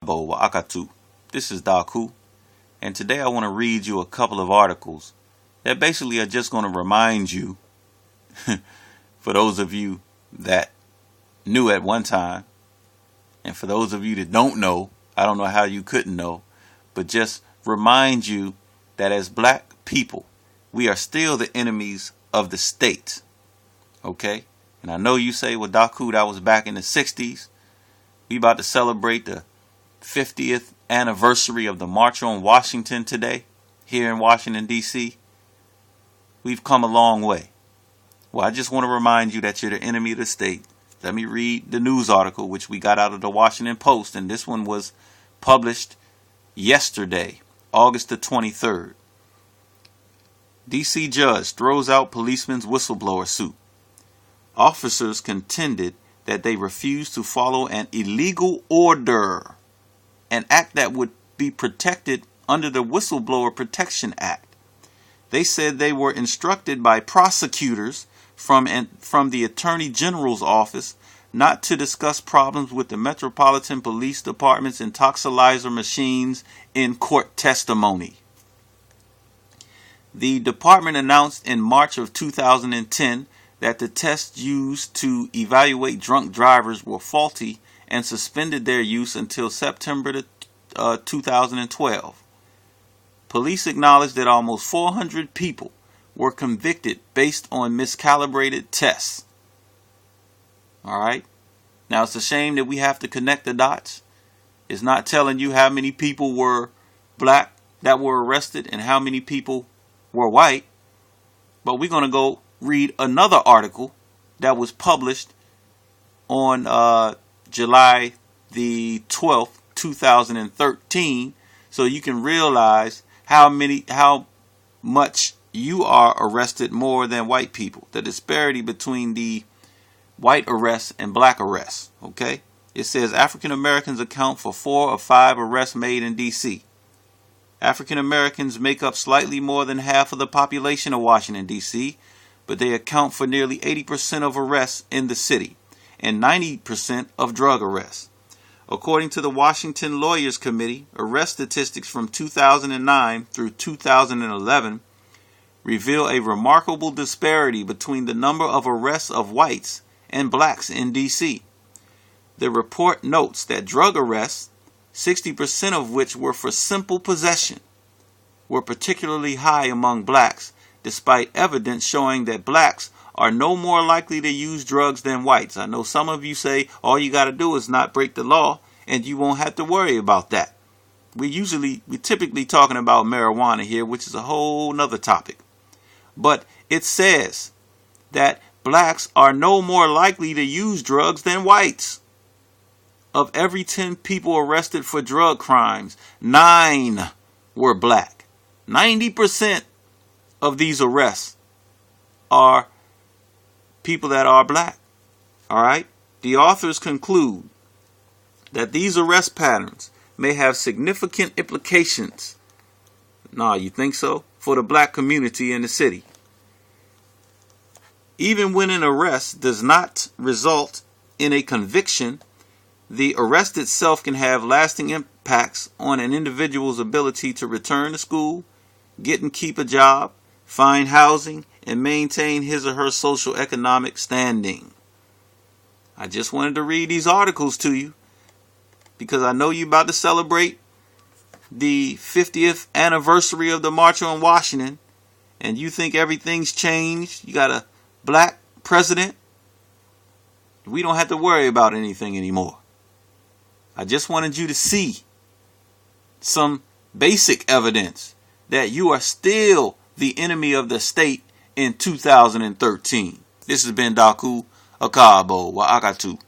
Akabo wa Akatu. This is Daku, and today I want to read you a couple of articles that basically are just going to remind you, for those of you that knew at one time, and for those of you that don't know, I don't know how you couldn't know, but just remind you that as black people, we are still the enemies of the state. Okay? And I know you say, well, Daku, that was back in the 60s. We about to celebrate the 50th anniversary of the March on Washington today, here in Washington, D.C. We've come a long way. Well, I just want to remind you that you're the enemy of the state. Let me read the news article, which we got out of the Washington Post, and this one was published yesterday, August the 23rd. D.C. judge throws out policeman's whistleblower suit. Officers contended that they refused to follow an illegal order, an act that would be protected under the Whistleblower Protection Act. They said they were instructed by prosecutors from the Attorney General's office not to discuss problems with the Metropolitan Police Department's intoxilizer machines in court testimony. The department announced in March of 2010 that the tests used to evaluate drunk drivers were faulty and suspended their use until September 2012. Police acknowledged that almost 400 people were convicted based on miscalibrated tests. All right. Now, it's a shame that we have to connect the dots. It's not telling you how many people were black that were arrested and how many people were white. But we're going to go read another article that was published on July the 12th, 2013, so you can realize how much you are arrested more than white people. The disparity between the white arrests and black arrests. Okay, it says African Americans account for 4 of 5 arrests made in D.C. African Americans make up slightly more than half of the population of Washington, D.C., but they account for nearly 80% of arrests in the city and 90% of drug arrests. According to the Washington Lawyers Committee, arrest statistics from 2009 through 2011 reveal a remarkable disparity between the number of arrests of whites and blacks in D.C. The report notes that drug arrests, 60% of which were for simple possession, were particularly high among blacks, despite evidence showing that blacks are no more likely to use drugs than whites. I know some of you say all you got to do is not break the law and you won't have to worry about that. We're typically talking about marijuana here, which is a whole nother topic. But it says that blacks are no more likely to use drugs than whites. Of every 10 people arrested for drug crimes, 9 were black. 90% of these arrests are people that are black. All right. The authors conclude that these arrest patterns may have significant implications. Nah, you think so? For the black community in the city. Even when an arrest does not result in a conviction, the arrest itself can have lasting impacts on an individual's ability to return to school, get and keep a job, find housing, and maintain his or her social economic standing. I just wanted to read these articles to you because I know you're about to celebrate the 50th anniversary of the March on Washington, and you think everything's changed. You got a black president. We don't have to worry about anything anymore. I just wanted you to see some basic evidence that you are still the enemy of the state in 2013. This has been Daku Akabo wa Akatu.